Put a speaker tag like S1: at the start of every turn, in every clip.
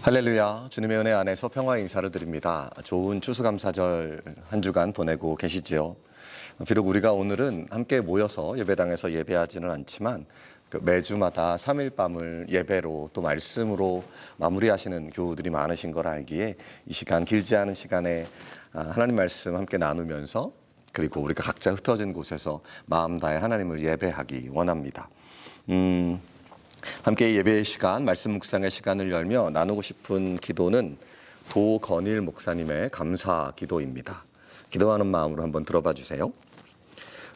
S1: 할렐루야, 주님의 은혜 안에서 평화 인사를 드립니다. 좋은 추수감사절 한 주간 보내고 계시지요. 비록 우리가 오늘은 함께 모여서 예배당에서 예배하지는 않지만 매주마다 3일 밤을 예배로 또 말씀으로 마무리하시는 교우들이 많으신 걸 알기에 이 시간, 길지 않은 시간에 하나님 말씀 함께 나누면서 그리고 우리가 각자 흩어진 곳에서 마음 다해 하나님을 예배하기 원합니다. 함께 예배의 시간, 말씀 묵상의 시간을 열며 나누고 싶은 기도는 도건일 목사님의 감사 기도입니다. 기도하는 마음으로 한번 들어봐 주세요.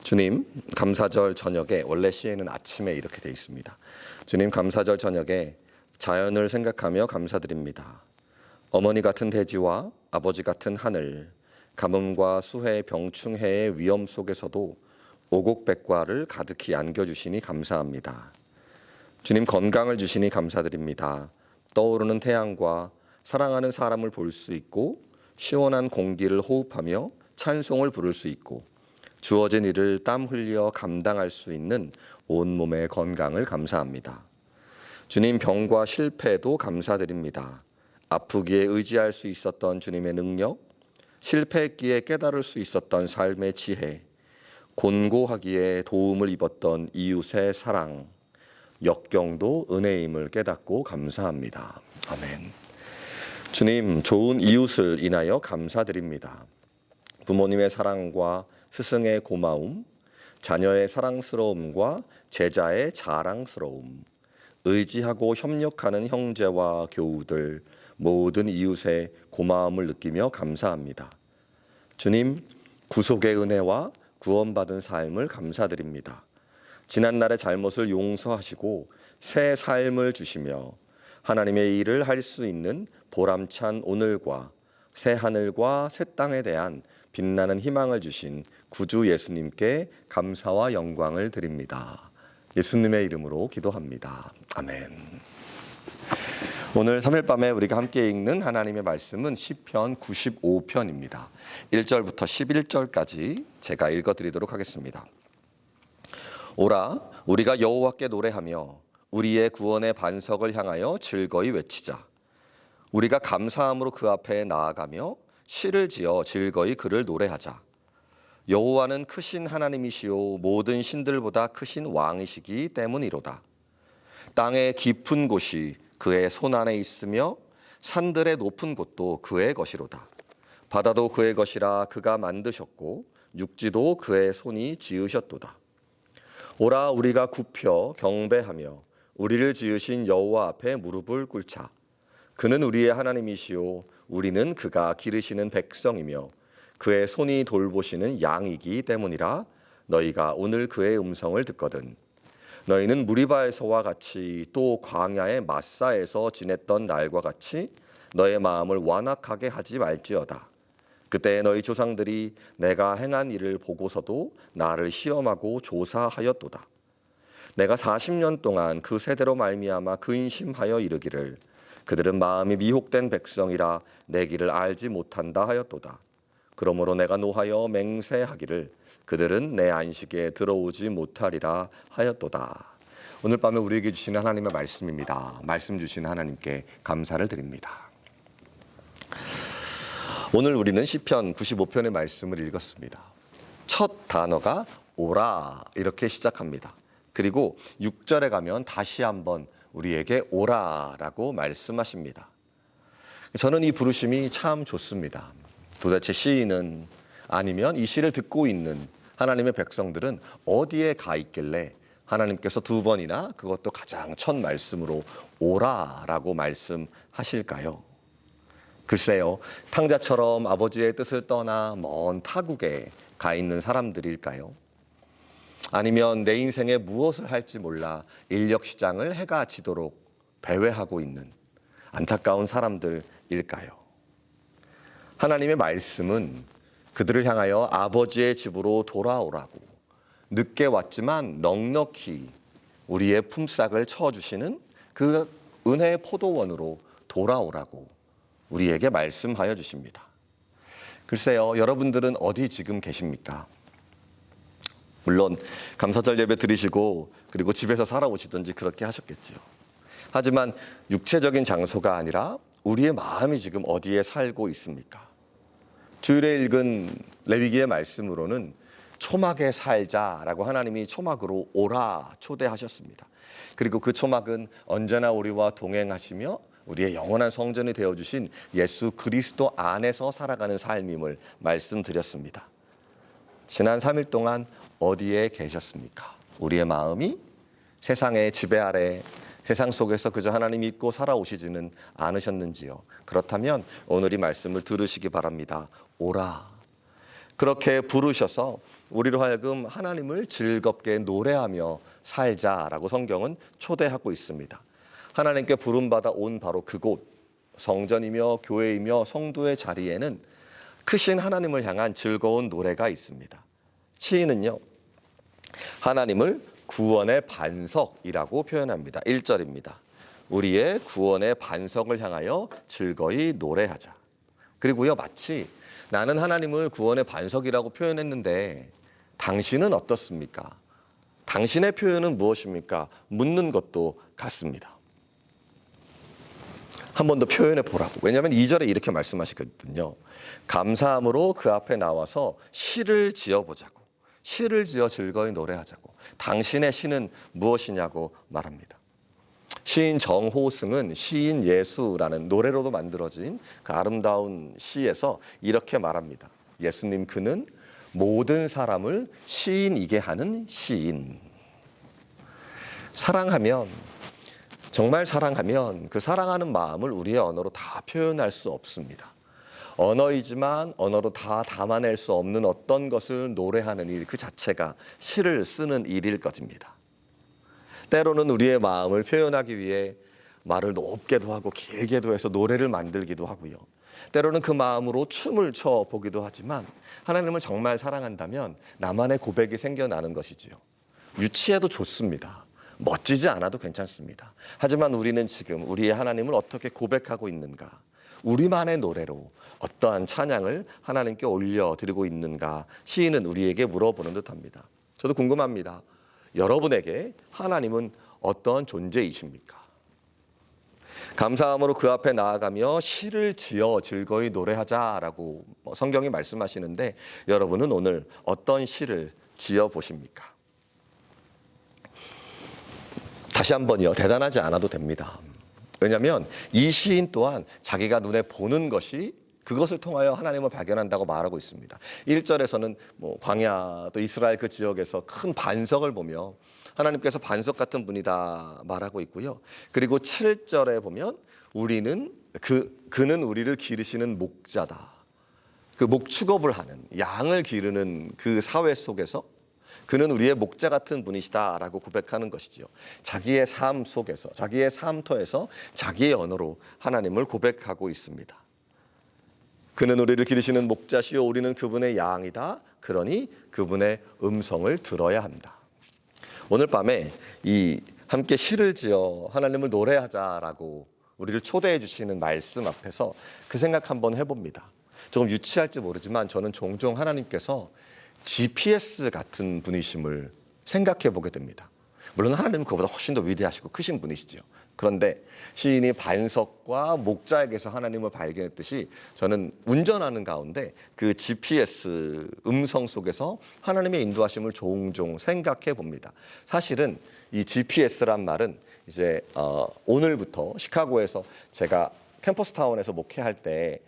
S1: 주님, 감사절 저녁에, 원래 시에는 아침에 이렇게 돼 있습니다. 주님, 감사절 저녁에 자연을 생각하며 감사드립니다. 어머니 같은 대지와 아버지 같은 하늘, 가뭄과 수해, 병충해의 위험 속에서도 오곡백과를 가득히 안겨주시니 감사합니다. 주님, 건강을 주시니 감사드립니다. 떠오르는 태양과 사랑하는 사람을 볼 수 있고 시원한 공기를 호흡하며 찬송을 부를 수 있고 주어진 일을 땀 흘려 감당할 수 있는 온몸의 건강을 감사합니다. 주님, 병과 실패도 감사드립니다. 아프기에 의지할 수 있었던 주님의 능력, 실패했기에 깨달을 수 있었던 삶의 지혜, 곤고하기에 도움을 입었던 이웃의 사랑, 역경도 은혜임을 깨닫고 감사합니다. 아멘. 주님, 좋은 이웃을 인하여 감사드립니다. 부모님의 사랑과 스승의 고마움, 자녀의 사랑스러움과 제자의 자랑스러움, 의지하고 협력하는 형제와 교우들, 모든 이웃의 고마움을 느끼며 감사합니다. 주님, 구속의 은혜와 구원받은 삶을 감사드립니다. 지난날의 잘못을 용서하시고 새 삶을 주시며 하나님의 일을 할 수 있는 보람찬 오늘과 새 하늘과 새 땅에 대한 빛나는 희망을 주신 구주 예수님께 감사와 영광을 드립니다. 예수님의 이름으로 기도합니다. 아멘. 오늘 3일 밤에 우리가 함께 읽는 하나님의 말씀은 시편 95편입니다. 1절부터 11절까지 제가 읽어드리도록 하겠습니다. 오라, 우리가 여호와께 노래하며 우리의 구원의 반석을 향하여 즐거이 외치자. 우리가 감사함으로 그 앞에 나아가며 시를 지어 즐거이 그를 노래하자. 여호와는 크신 하나님이시요 모든 신들보다 크신 왕이시기 때문이로다. 땅의 깊은 곳이 그의 손안에 있으며 산들의 높은 곳도 그의 것이로다. 바다도 그의 것이라 그가 만드셨고 육지도 그의 손이 지으셨도다. 오라, 우리가 굽혀 경배하며 우리를 지으신 여호와 앞에 무릎을 꿇자. 그는 우리의 하나님이시요 우리는 그가 기르시는 백성이며 그의 손이 돌보시는 양이기 때문이라. 너희가 오늘 그의 음성을 듣거든 너희는 무리바에서와 같이 또 광야의 마사에서 지냈던 날과 같이 너의 마음을 완악하게 하지 말지어다. 그때 너희 조상들이 내가 행한 일을 보고서도 나를 시험하고 조사하였도다. 내가 40년 동안 그 세대로 말미암아 근심하여 이르기를 그들은 마음이 미혹된 백성이라 내 길을 알지 못한다 하였도다. 그러므로 내가 노하여 맹세하기를 그들은 내 안식에 들어오지 못하리라 하였도다. 오늘 밤에 우리에게 주시는 하나님의 말씀입니다. 말씀 주시는 하나님께 감사를 드립니다. 오늘 우리는 시편 95편의 말씀을 읽었습니다. 첫 단어가 오라 이렇게 시작합니다. 그리고 6절에 가면 다시 한번 우리에게 오라라고 말씀하십니다. 저는 이 부르심이 참 좋습니다. 도대체 시인은 아니면 이 시를 듣고 있는 하나님의 백성들은 어디에 가 있길래 하나님께서 두 번이나 그것도 가장 첫 말씀으로 오라라고 말씀하실까요? 글쎄요, 탕자처럼 아버지의 뜻을 떠나 먼 타국에 가 있는 사람들일까요? 아니면 내 인생에 무엇을 할지 몰라 인력시장을 해가 지도록 배회하고 있는 안타까운 사람들일까요? 하나님의 말씀은 그들을 향하여 아버지의 집으로 돌아오라고, 늦게 왔지만 넉넉히 우리의 품삯을 쳐주시는 그 은혜의 포도원으로 돌아오라고 우리에게 말씀하여 주십니다. 글쎄요, 여러분들은 어디 지금 계십니까? 물론 감사절 예배 드리시고 그리고 집에서 살아오시든지 그렇게 하셨겠지요. 하지만 육체적인 장소가 아니라 우리의 마음이 지금 어디에 살고 있습니까? 주일에 읽은 레위기의 말씀으로는 초막에 살자라고 하나님이 초막으로 오라 초대하셨습니다. 그리고 그 초막은 언제나 우리와 동행하시며 우리의 영원한 성전이 되어주신 예수 그리스도 안에서 살아가는 삶임을 말씀드렸습니다. 지난 3일 동안 어디에 계셨습니까? 우리의 마음이 세상의 지배 아래, 세상 속에서 그저 하나님 믿고 살아오시지는 않으셨는지요? 그렇다면 오늘 이 말씀을 들으시기 바랍니다. 오라. 그렇게 부르셔서 우리로 하여금 하나님을 즐겁게 노래하며 살자라고 성경은 초대하고 있습니다. 하나님께 부름받아 온 바로 그곳, 성전이며 교회이며 성도의 자리에는 크신 하나님을 향한 즐거운 노래가 있습니다. 시인은요, 하나님을 구원의 반석이라고 표현합니다. 1절입니다. 우리의 구원의 반석을 향하여 즐거이 노래하자. 그리고요, 마치 나는 하나님을 구원의 반석이라고 표현했는데 당신은 어떻습니까? 당신의 표현은 무엇입니까? 묻는 것도 같습니다. 한 번 더 표현해 보라고. 왜냐하면 2절에 이렇게 말씀하시거든요. 감사함으로 그 앞에 나와서 시를 지어보자고. 시를 지어 즐거이 노래하자고. 당신의 시는 무엇이냐고 말합니다. 시인 정호승은 시인 예수라는 노래로도 만들어진 그 아름다운 시에서 이렇게 말합니다. 예수님 그는 모든 사람을 시인이게 하는 시인. 사랑하면, 정말 사랑하면 그 사랑하는 마음을 우리의 언어로 다 표현할 수 없습니다. 언어이지만 언어로 다 담아낼 수 없는 어떤 것을 노래하는 일, 그 자체가 시를 쓰는 일일 것입니다. 때로는 우리의 마음을 표현하기 위해 말을 높게도 하고 길게도 해서 노래를 만들기도 하고요. 때로는 그 마음으로 춤을 춰보기도 하지만 하나님을 정말 사랑한다면 나만의 고백이 생겨나는 것이지요. 유치해도 좋습니다. 멋지지 않아도 괜찮습니다. 하지만 우리는 지금 우리의 하나님을 어떻게 고백하고 있는가? 우리만의 노래로 어떠한 찬양을 하나님께 올려드리고 있는가? 시인은 우리에게 물어보는 듯합니다. 저도 궁금합니다. 여러분에게 하나님은 어떠한 존재이십니까? 감사함으로 그 앞에 나아가며 시를 지어 즐거이 노래하자라고 성경이 말씀하시는데 여러분은 오늘 어떤 시를 지어 보십니까? 다시 한번요. 대단하지 않아도 됩니다. 왜냐하면 이 시인 또한 자기가 눈에 보는 것이 그것을 통하여 하나님을 발견한다고 말하고 있습니다. 1절에서는 광야 또 이스라엘 그 지역에서 큰 반석을 보며 하나님께서 반석 같은 분이다 말하고 있고요. 그리고 7절에 보면 그는 우리를 기르시는 목자다. 그 목축업을 하는 양을 기르는 그 사회 속에서 그는 우리의 목자 같은 분이시다라고 고백하는 것이지요. 자기의 삶 속에서, 자기의 삶터에서 자기의 언어로 하나님을 고백하고 있습니다. 그는 우리를 기르시는 목자시요 우리는 그분의 양이다. 그러니 그분의 음성을 들어야 한다. 오늘 밤에 이 함께 시를 지어 하나님을 노래하자라고 우리를 초대해 주시는 말씀 앞에서 그 생각 한번 해봅니다. 조금 유치할지 모르지만 저는 종종 하나님께서 GPS 같은 분이심을 생각해 보게 됩니다. 물론 하나님은 그보다 훨씬 더 위대하시고 크신 분이시죠. 그런데 시인이 반석과 목자에게서 하나님을 발견했듯이 저는 운전하는 가운데 그 GPS 음성 속에서 하나님의 인도하심을 종종 생각해 봅니다. 사실은 이 GPS란 말은 이제 오늘부터 시카고에서 제가 캠퍼스타운에서 목회할 때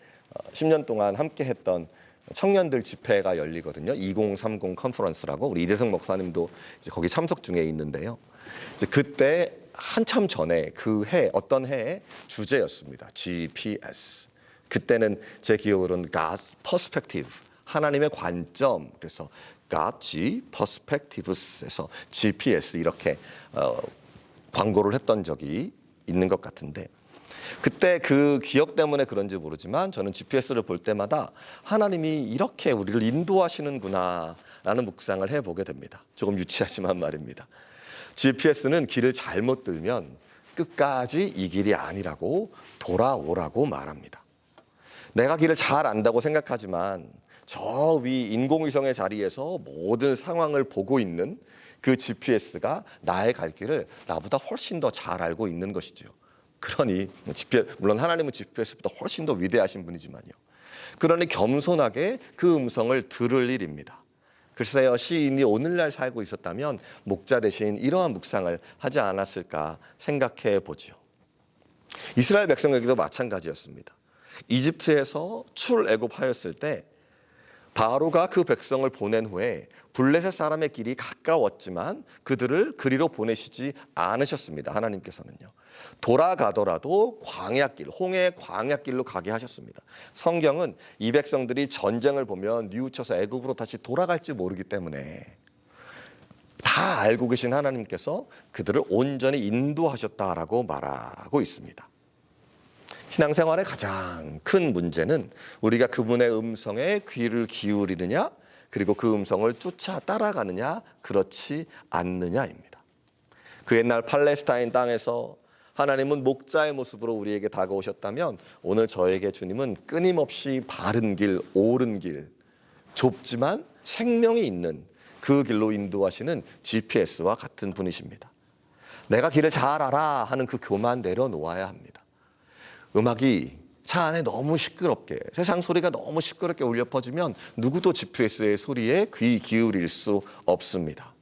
S1: 10년 동안 함께 했던 청년들 집회가 열리거든요. 2030 컨퍼런스라고 우리 이대성 목사님도 이제 거기 참석 중에 있는데요. 이제 그때 한참 전에 그 해 어떤 해의 주제였습니다. GPS. 그때는 제 기억으로는 God's perspective, 하나님의 관점. 그래서 God G perspectives에서 GPS 이렇게 광고를 했던 적이 있는 것 같은데 그때 그 기억 때문에 그런지 모르지만 저는 GPS를 볼 때마다 하나님이 이렇게 우리를 인도하시는구나 라는 묵상을 해보게 됩니다. 조금 유치하지만 말입니다. GPS는 길을 잘못 들면 끝까지 이 길이 아니라고 돌아오라고 말합니다. 내가 길을 잘 안다고 생각하지만 저 위 인공위성의 자리에서 모든 상황을 보고 있는 그 GPS가 나의 갈 길을 나보다 훨씬 더 잘 알고 있는 것이지요. 그러니 물론 하나님은 GPS보다 훨씬 더 위대하신 분이지만요. 그러니 겸손하게 그 음성을 들을 일입니다. 글쎄요, 시인이 오늘날 살고 있었다면 목자 대신 이러한 묵상을 하지 않았을까 생각해 보지요. 이스라엘 백성에게도 마찬가지였습니다. 이집트에서 출애굽하였을 때 바로가 그 백성을 보낸 후에 블레셋 사람의 길이 가까웠지만 그들을 그리로 보내시지 않으셨습니다. 하나님께서는요. 돌아가더라도 광야길, 홍해의 광야길로 가게 하셨습니다. 성경은 이 백성들이 전쟁을 보면 뉘우쳐서 애굽으로 다시 돌아갈지 모르기 때문에 다 알고 계신 하나님께서 그들을 온전히 인도하셨다라고 말하고 있습니다. 신앙생활의 가장 큰 문제는 우리가 그분의 음성에 귀를 기울이느냐, 그리고 그 음성을 쫓아 따라가느냐, 그렇지 않느냐입니다. 그 옛날 팔레스타인 땅에서 하나님은 목자의 모습으로 우리에게 다가오셨다면 오늘 저에게 주님은 끊임없이 바른 길, 옳은 길, 좁지만 생명이 있는 그 길로 인도하시는 GPS와 같은 분이십니다. 내가 길을 잘 알아 하는 그 교만 내려놓아야 합니다. 음악이 차 안에 너무 시끄럽게, 세상 소리가 너무 시끄럽게 울려 퍼지면 누구도 GPS의 소리에 귀 기울일 수 없습니다.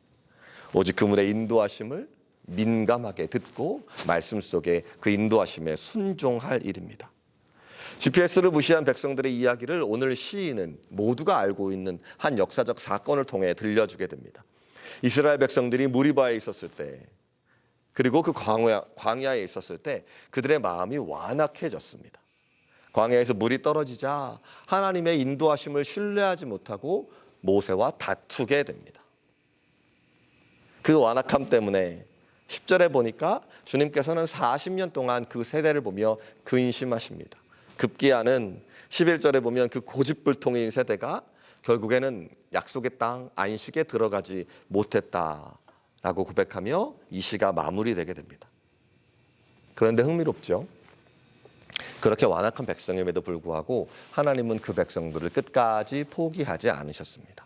S1: 오직 그분의 인도하심을 민감하게 듣고 말씀 속에 그 인도하심에 순종할 일입니다. GPS를 무시한 백성들의 이야기를 오늘 시인은 모두가 알고 있는 한 역사적 사건을 통해 들려주게 됩니다. 이스라엘 백성들이 무리바에 있었을 때, 그리고 그 광야에 있었을 때 그들의 마음이 완악해졌습니다. 광야에서 물이 떨어지자 하나님의 인도하심을 신뢰하지 못하고 모세와 다투게 됩니다. 그 완악함 때문에 10절에 보니까 주님께서는 40년 동안 그 세대를 보며 근심하십니다. 급기야는 11절에 보면 그 고집불통인 세대가 결국에는 약속의 땅 안식에 들어가지 못했다라고 고백하며 이 시가 마무리되게 됩니다. 그런데 흥미롭죠? 그렇게 완악한 백성임에도 불구하고 하나님은 그 백성들을 끝까지 포기하지 않으셨습니다.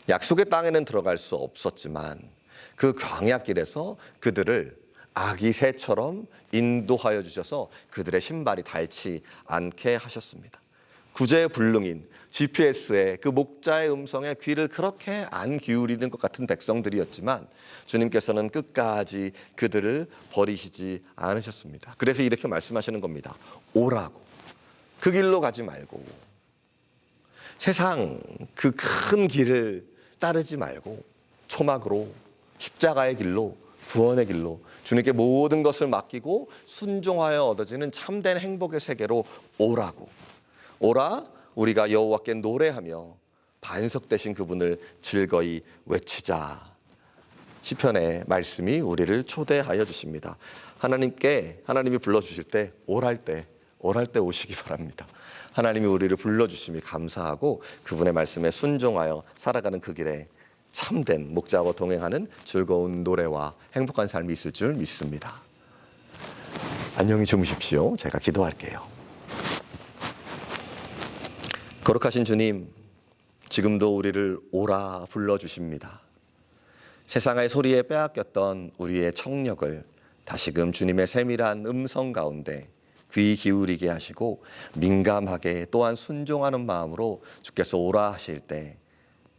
S1: 약속의 땅에는 들어갈 수 없었지만 그 광야길에서 그들을 아기 새처럼 인도하여 주셔서 그들의 신발이 닳지 않게 하셨습니다. 구제불능인 GPS의 그 목자의 음성에 귀를 그렇게 안 기울이는 것 같은 백성들이었지만 주님께서는 끝까지 그들을 버리시지 않으셨습니다. 그래서 이렇게 말씀하시는 겁니다. 오라고. 그 길로 가지 말고 세상 그 큰 길을 따르지 말고 초막으로 십자가의 길로, 구원의 길로 주님께 모든 것을 맡기고 순종하여 얻어지는 참된 행복의 세계로 오라고. 오라, 우리가 여호와께 노래하며 반석되신 그분을 즐거이 외치자. 시편의 말씀이 우리를 초대하여 주십니다. 하나님이 불러주실 때 오랄 때 오시기 바랍니다. 하나님이 우리를 불러주심이 감사하고 그분의 말씀에 순종하여 살아가는 그 길에 참된 목자와 동행하는 즐거운 노래와 행복한 삶이 있을 줄 믿습니다. 안녕히 주무십시오. 제가 기도할게요. 거룩하신 주님, 지금도 우리를 오라 불러주십니다. 세상의 소리에 빼앗겼던 우리의 청력을 다시금 주님의 세밀한 음성 가운데 귀 기울이게 하시고 민감하게 또한 순종하는 마음으로 주께서 오라 하실 때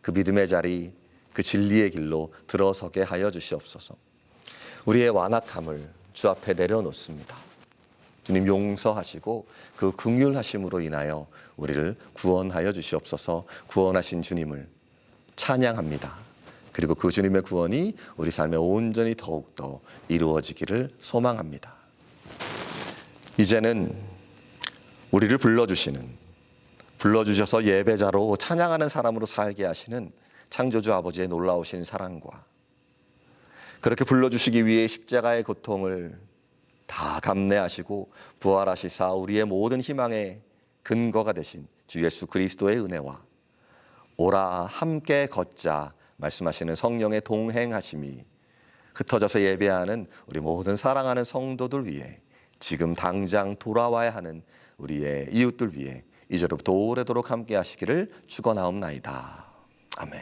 S1: 그 믿음의 자리, 그 진리의 길로 들어서게 하여 주시옵소서. 우리의 완악함을 주 앞에 내려놓습니다. 주님 용서하시고 그 긍휼하심으로 인하여 우리를 구원하여 주시옵소서. 구원하신 주님을 찬양합니다. 그리고 그 주님의 구원이 우리 삶에 온전히 더욱더 이루어지기를 소망합니다. 이제는 우리를 불러주셔서 예배자로 찬양하는 사람으로 살게 하시는 창조주 아버지의 놀라우신 사랑과 그렇게 불러주시기 위해 십자가의 고통을 다 감내하시고 부활하시사 우리의 모든 희망의 근거가 되신 주 예수 그리스도의 은혜와 오라 함께 걷자 말씀하시는 성령의 동행하심이 흩어져서 예배하는 우리 모든 사랑하는 성도들 위해 지금 당장 돌아와야 하는 우리의 이웃들 위해 이제로부터 오래도록 함께 하시기를 축원하옵나이다. 아멘.